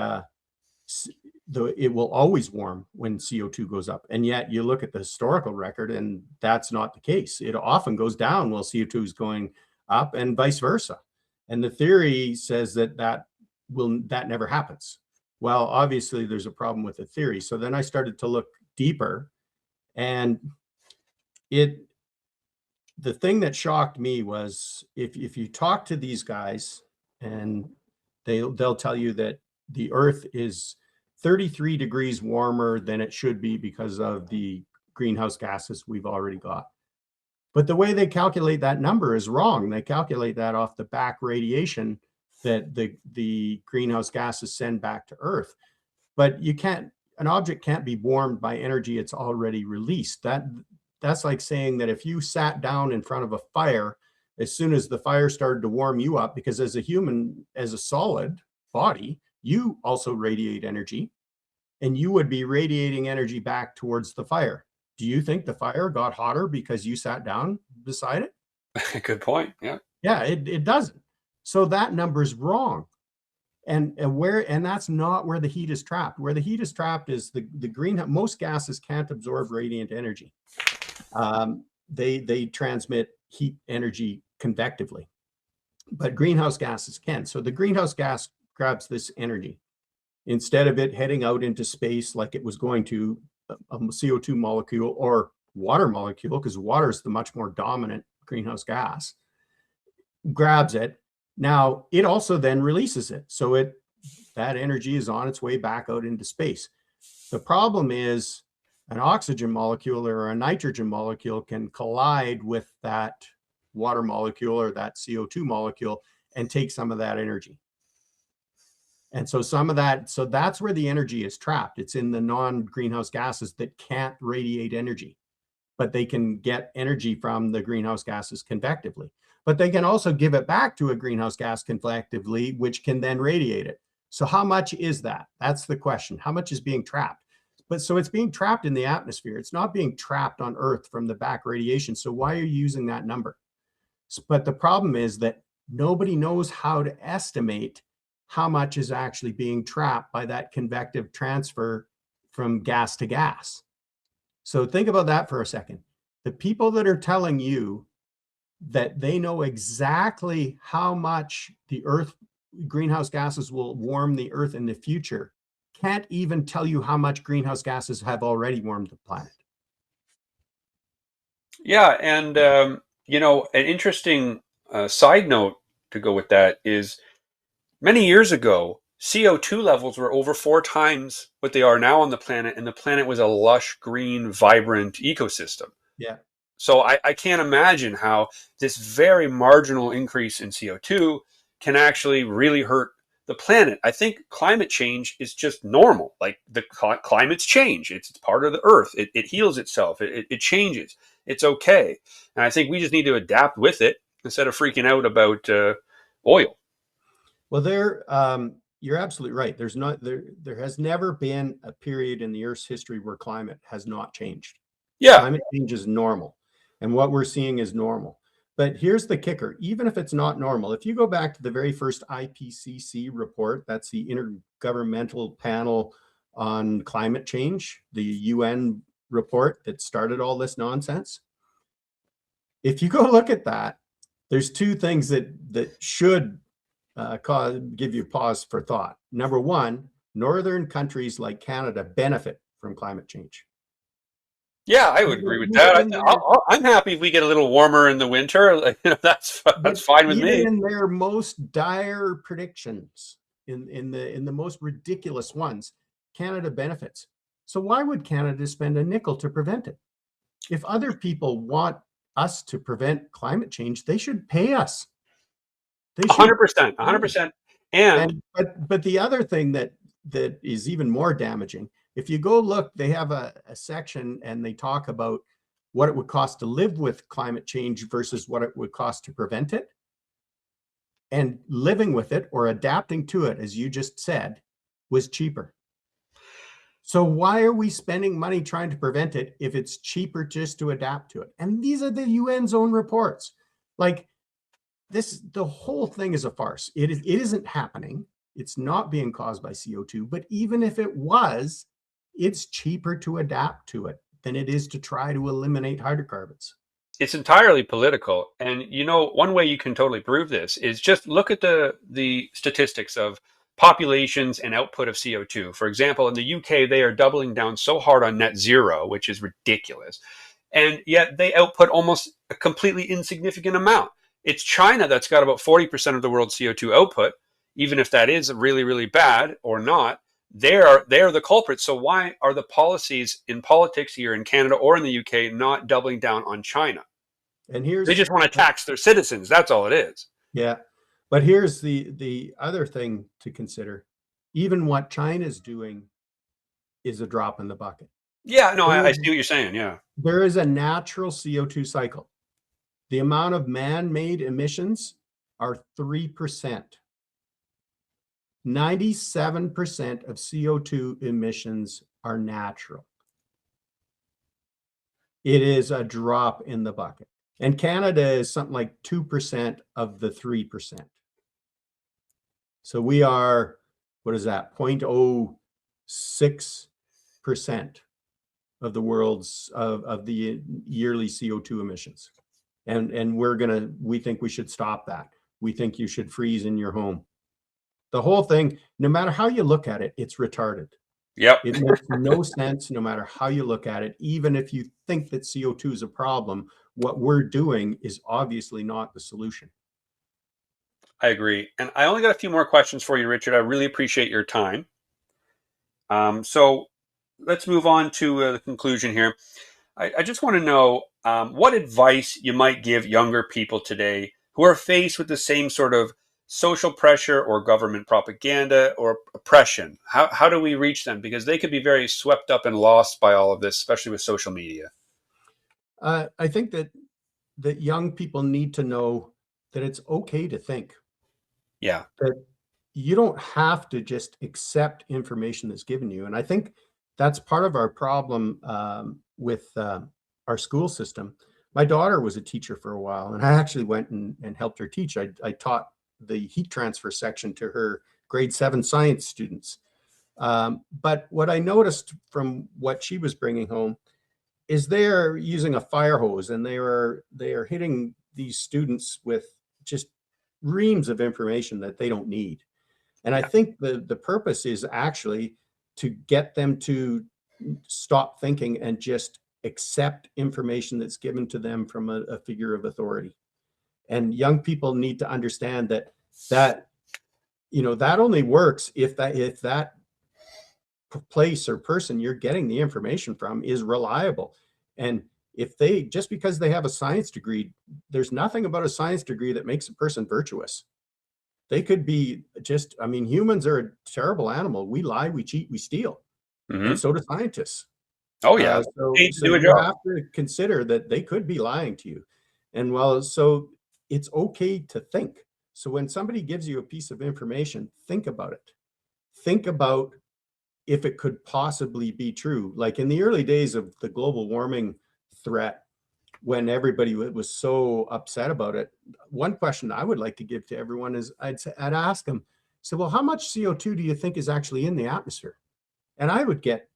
it will always warm when CO2 goes up. And yet you look at the historical record and that's not the case. It often goes down while CO2 is going up and vice versa. And the theory says that never happens. Well, obviously there's a problem with the theory. So then I started to look deeper, and the thing that shocked me was if you talk to these guys, and they'll tell you that the earth is 33 degrees warmer than it should be because of the greenhouse gases we've already got. But the way they calculate that number is wrong. They calculate that off the back radiation that the greenhouse gases send back to Earth. But an object can't be warmed by energy it's already released. That's like saying that if you sat down in front of a fire, as soon as the fire started to warm you up, because as a human, as a solid body, you also radiate energy, and you would be radiating energy back towards the fire. Do you think the fire got hotter because you sat down beside it? Good point. Yeah. Yeah, it doesn't. So that number is wrong. And that's not where the heat is trapped. Where the heat is trapped is the greenhouse. Most gases can't absorb radiant energy. They transmit heat energy convectively, but greenhouse gases can. So the greenhouse gas grabs this energy. Instead of it heading out into space like it was going to, a CO2 molecule or water molecule, because water is the much more dominant greenhouse gas, grabs it. Now it also then releases it. So that energy is on its way back out into space. The problem is an oxygen molecule or a nitrogen molecule can collide with that water molecule or that CO2 molecule and take some of that energy. And so that's where the energy is trapped. It's in the non-greenhouse gases that can't radiate energy, but they can get energy from the greenhouse gases convectively. But they can also give it back to a greenhouse gas convectively, which can then radiate it. So how much is that? That's the question. How much is being trapped? But so it's being trapped in the atmosphere. It's not being trapped on Earth from the back radiation. So why are you using that number? But the problem is that nobody knows how to estimate how much is actually being trapped by that convective transfer from gas to gas. So think about that for a second. The people that are telling you that they know exactly how much the Earth greenhouse gases will warm the Earth in the future can't even tell you how much greenhouse gases have already warmed the planet. Yeah, and An interesting side note to go with that is many years ago, CO2 levels were over 4 times what they are now on the planet, and the planet was a lush, green, vibrant ecosystem. Yeah. So I can't imagine how this very marginal increase in CO2 can actually really hurt the planet. I think climate change is just normal. Like the climates change. It's part of the earth. It heals itself. It changes. It's okay. And I think we just need to adapt with it instead of freaking out about oil. Well, you're absolutely right. There has never been a period in the Earth's history where climate has not changed. Yeah. Climate change is normal, and what we're seeing is normal. But here's the kicker: even if it's not normal, if you go back to the very first IPCC report, that's the Intergovernmental Panel on Climate Change, the UN report that started all this nonsense. If you go look at that, there's two things that should give you pause for thought. Number one, northern countries like Canada benefit from climate change. Yeah, I would agree with that. I'm happy if we get a little warmer in the winter. That's fine with even me. in their most dire predictions, in the most ridiculous ones, Canada benefits. So why would Canada spend a nickel to prevent it? If other people want us to prevent climate change, they should pay us. They should. 100%, 100%. But the other thing that is even more damaging, if you go look, they have a section and they talk about what it would cost to live with climate change versus what it would cost to prevent it. And living with it or adapting to it, as you just said, was cheaper. So why are we spending money trying to prevent it if it's cheaper just to adapt to it? And these are the UN's own reports. Like the whole thing is a farce. It isn't happening. It's not being caused by CO2, but even if it was, it's cheaper to adapt to it than it is to try to eliminate hydrocarbons. It's entirely political. And one way you can totally prove this is just look at the statistics of populations and output of CO2. For example, in the UK, they are doubling down so hard on net zero, which is ridiculous. And yet they output almost a completely insignificant amount. It's China that's got about 40% of the world's CO2 output, even if that is really, really bad or not. They're the culprits. So why are the policies in politics here in Canada or in the UK not doubling down on China? And they just want to tax their citizens. That's all it is. Yeah. But here's the other thing to consider. Even what China's doing is a drop in the bucket. Yeah, no, I see what you're saying. Yeah. There is a natural CO2 cycle. The amount of man-made emissions are 3%. 97% of CO2 emissions are natural. It is a drop in the bucket. And Canada is something like 2% of the 3%. So we are, what is that, 0.06% of the world's, of the yearly CO2 emissions. And we think we should stop that. We think you should freeze in your home. The whole thing, no matter how you look at it, it's retarded. Yep. It makes no sense no matter how you look at it. Even if you think that CO2 is a problem, what we're doing is obviously not the solution. I agree. And I only got a few more questions for you, Richard. I really appreciate your time. So let's move on to the conclusion here. I just want to know what advice you might give younger people today who are faced with the same sort of social pressure or government propaganda or oppression. How do we reach them? Because they could be very swept up and lost by all of this, especially with social media. I think that young people need to know that it's okay to think. Yeah. That you don't have to just accept information that's given you. And I think that's part of our problem with our school system. My daughter was a teacher for a while, and I actually went and helped her teach. I taught the heat transfer section to her grade 7 science students. But what I noticed from what she was bringing home is they're using a fire hose, and they are hitting these students with just reams of information that they don't need. And I think the purpose is actually to get them to stop thinking and just accept information that's given to them from a figure of authority. And young people need to understand that that only works if that place or person you're getting the information from is reliable. And if they, just because they have a science degree, there's nothing about a science degree that makes a person virtuous. They could be just, I mean, humans are a terrible animal. We lie, we cheat, we steal. Hmm. And so do scientists. Oh yeah, So paid to do a you job. have to consider that they could be lying to you. And well, so it's okay to think. So when somebody gives you a piece of information, think about it. Think about if it could possibly be true. Like in the early days of the global warming threat, when everybody was so upset about it, one question I would like to give to everyone is I'd ask them, so, well, how much CO2 do you think is actually in the atmosphere? And I would get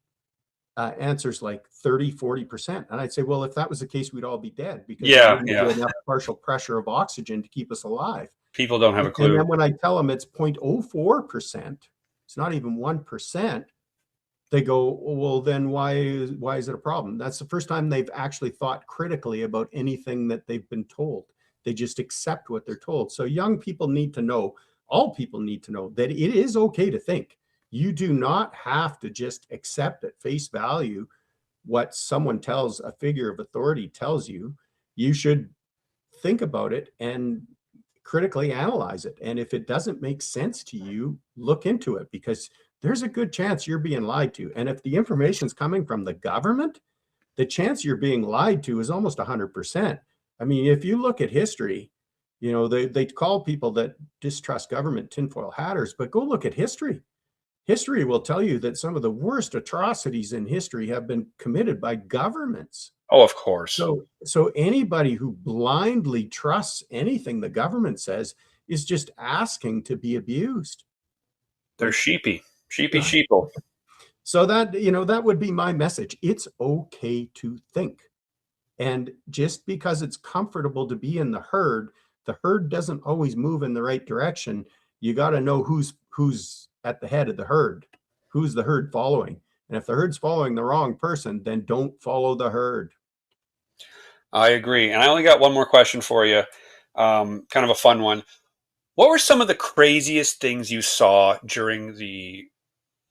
answers like 30, 40%. And I'd say, well, if that was the case, we'd all be dead because there Yeah, wouldn't be yeah. enough partial pressure of oxygen to keep us alive. People don't have a And clue. then when I tell them it's 0.04%, it's not even 1%, they go, well, then why is it a problem? That's the first time they've actually thought critically about anything that they've been told. They just accept what they're told. So young people need to know, all people need to know, that it is okay to think. You do not have to just accept at face value what someone tells, a figure of authority tells you. You should think about it and critically analyze it. And if it doesn't make sense to you, look into it, because there's a good chance you're being lied to. And if the information is coming from the government, the chance you're being lied to is almost 100%. I mean, if you look at history, they call people that distrust government tinfoil hatters, but go look at history. History will tell you that some of the worst atrocities in history have been committed by governments. Oh, of course. So anybody who blindly trusts anything the government says is just asking to be abused. They're Like, sheepy, sheeple. so that would be my message. It's okay to think. And just because it's comfortable to be in the herd doesn't always move in the right direction. You got to know who's at the head of the herd, who's the herd following. And if the herd's following the wrong person, then don't follow the herd. I agree. And I only got one more question for you, kind of a fun one. What were some of the craziest things you saw during the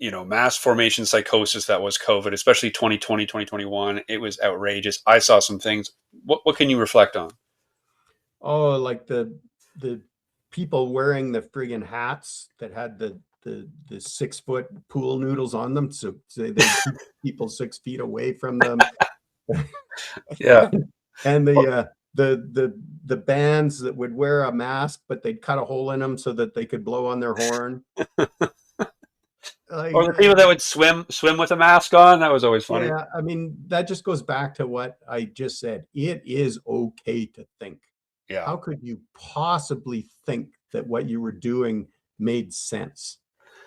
mass formation psychosis that was COVID, especially 2020, 2021? It was outrageous. I saw some things. What can you reflect on? Oh, like the people wearing the friggin' hats that had the 6-foot pool noodles on them, so they keep people 6 feet away from them. Yeah. And the bands that would wear a mask, but they'd cut a hole in them so that they could blow on their horn. Or the people that would swim with a mask on. That was always funny. Yeah, I mean, that just goes back to what I just said. It is okay to think. Yeah. How could you possibly think that what you were doing made sense?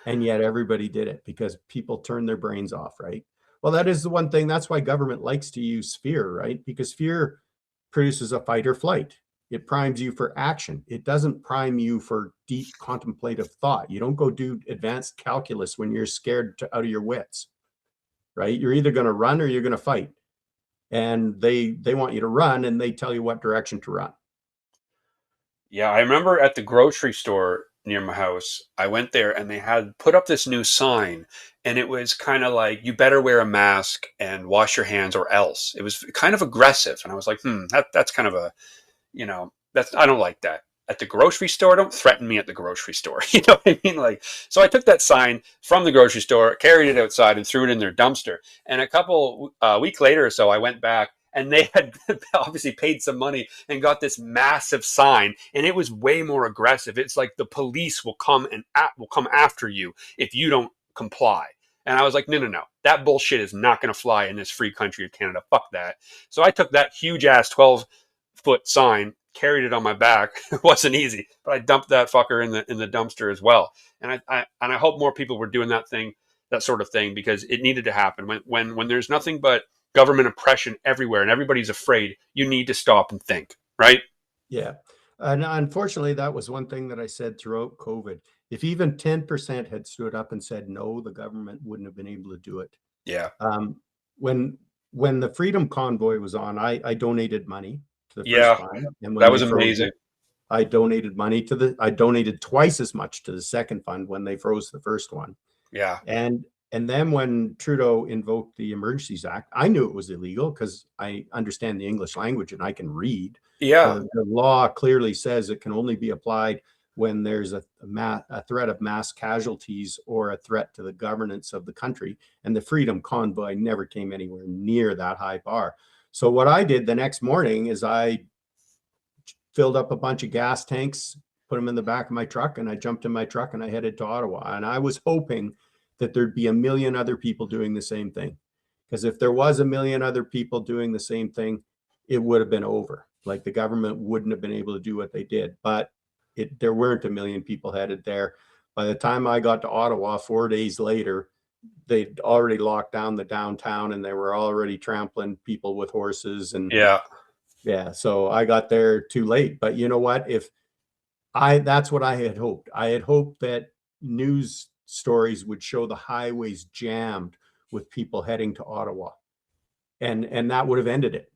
And yet everybody did it because people turned their brains off, right? Well, that is the one thing. That's why government likes to use fear, right? Because fear produces a fight or flight. It primes you for action. It doesn't prime you for deep contemplative thought. You don't go do advanced calculus when you're scared out of your wits, right? You're either going to run or you're going to fight. And they want you to run, and they tell you what direction to run. Yeah, I remember at the grocery store near my house, I went there and they had put up this new sign, and it was kind of like, you better wear a mask and wash your hands or else. It was kind of aggressive. And I was like, that's kind of I don't like that. At the grocery store, don't threaten me at the grocery store. You know what I mean? Like, so I took that sign from the grocery store, carried it outside, and threw it in their dumpster. And a couple week later or so, I went back, and they had obviously paid some money and got this massive sign, and it was way more aggressive. It's like the police will come after you if you don't comply. And I was like, no, that bullshit is not going to fly in this free country of Canada. Fuck that. So I took that huge ass 12-foot sign, carried it on my back. It wasn't easy, but I dumped that fucker in the dumpster as well. And I hope more people were doing that sort of thing, because it needed to happen. When there's nothing but government oppression everywhere and everybody's afraid, you need to stop and think, right? Yeah. And unfortunately, that was one thing that I said throughout COVID. If even 10% had stood up and said no, the government wouldn't have been able to do it. Yeah. When when the Freedom Convoy was on, I donated money to the first Yeah, fund, and when that they was froze amazing. it, I donated money to the. I donated twice as much to the second fund when they froze the first one. Yeah. And then when Trudeau invoked the Emergencies Act, I knew it was illegal because I understand the English language and I can read. Yeah. The law clearly says it can only be applied when there's a threat of mass casualties or a threat to the governance of the country. And the Freedom Convoy never came anywhere near that high bar. So what I did the next morning is I filled up a bunch of gas tanks, put them in the back of my truck, and I jumped in my truck and I headed to Ottawa. And I was hoping that there'd be a million other people doing the same thing. Because if there was a million other people doing the same thing, it would have been over. Like the government wouldn't have been able to do what they did. But there weren't a million people headed there. By the time I got to Ottawa 4 days later, they'd already locked down the downtown and they were already trampling people with horses. And Yeah. yeah, so I got there too late. But you know what? That's what I had hoped. I had hoped that news stories would show the highways jammed with people heading to Ottawa. And that would have ended it.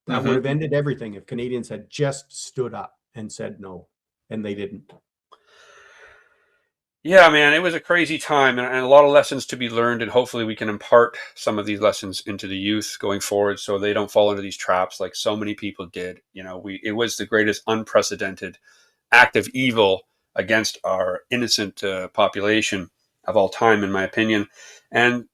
That would Hmm. have ended everything if Canadians had just stood up and said no, and they didn't. Yeah, man, it was a crazy time and a lot of lessons to be learned. And hopefully we can impart some of these lessons into the youth going forward so they don't fall into these traps like so many people did. It was the greatest unprecedented act of evil against our innocent population of all time, in my opinion. And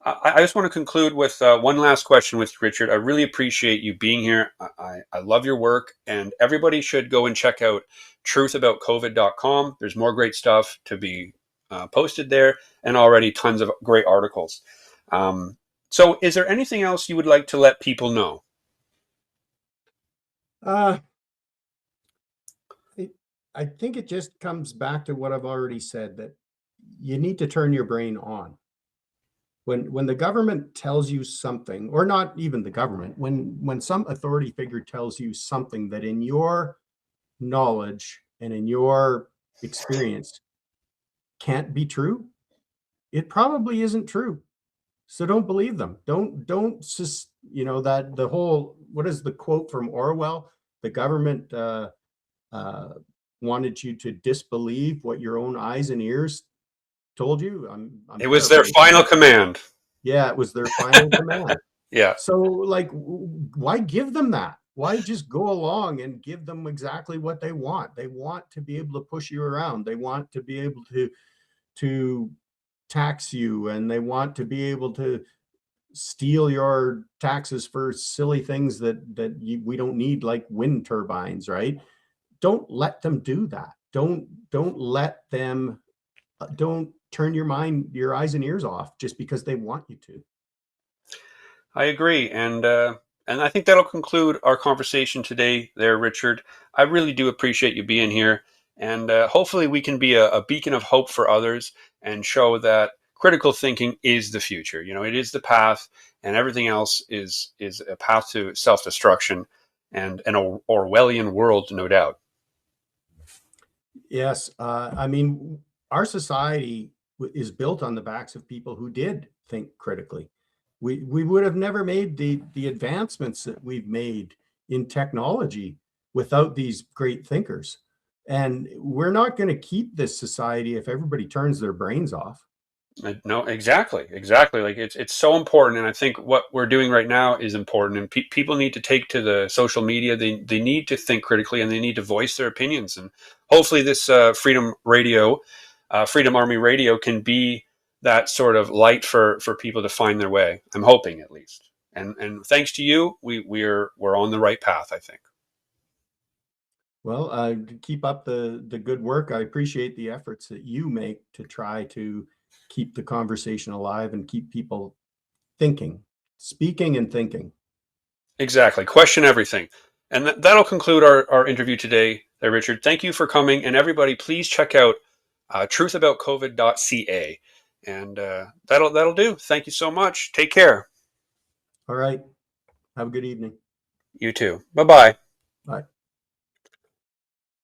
I just want to conclude with one last question with Richard. I really appreciate you being here. I love your work, and everybody should go and check out truthaboutcovid.com. There's more great stuff to be posted there, and already tons of great articles. So, is there anything else you would like to let people know? Uh, I think it just comes back to what I've already said, that you need to turn your brain on. When the government tells you something, or not even the government, when some authority figure tells you something that in your knowledge and in your experience can't be true, it probably isn't true. So don't believe them. Don't just, that the whole, what is the quote from Orwell? The government uh, wanted you to disbelieve what your own eyes and ears told you. I'm It was their final paraphrasing. command. Yeah, it was their final command. Yeah. So, like, why give them that? Why just go along and give them exactly what they want? They want to be able to push you around. They want to be able to tax you, and they want to be able to steal your taxes for silly things we don't need, like wind turbines, right? Don't let them do that. Don't let them. Don't turn your eyes and ears off just because they want you to. I agree, and I think that'll conclude our conversation today, there, Richard. I really do appreciate you being here, and hopefully we can be a beacon of hope for others and show that critical thinking is the future. It is the path, and everything else is a path to self destruction and an Orwellian world, no doubt. Yes, I mean, our society is built on the backs of people who did think critically. We would have never made the advancements that we've made in technology without these great thinkers. And we're not going to keep this society if everybody turns their brains off. No, exactly. Like it's so important, and I think what we're doing right now is important. And people need to take to the social media. They need to think critically, and they need to voice their opinions. And hopefully, this Freedom Army Radio, can be that sort of light for people to find their way. I'm hoping, at least. And thanks to you, we're on the right path, I think. Well, keep up the good work. I appreciate the efforts that you make to try to keep the conversation alive and keep people thinking, speaking and thinking. Exactly. Question everything. And that'll conclude our interview today, there, Richard. Thank you for coming. And everybody, please check out truthaboutcovid.ca. And that'll do. Thank you so much. Take care. All right. Have a good evening. You too. Bye bye.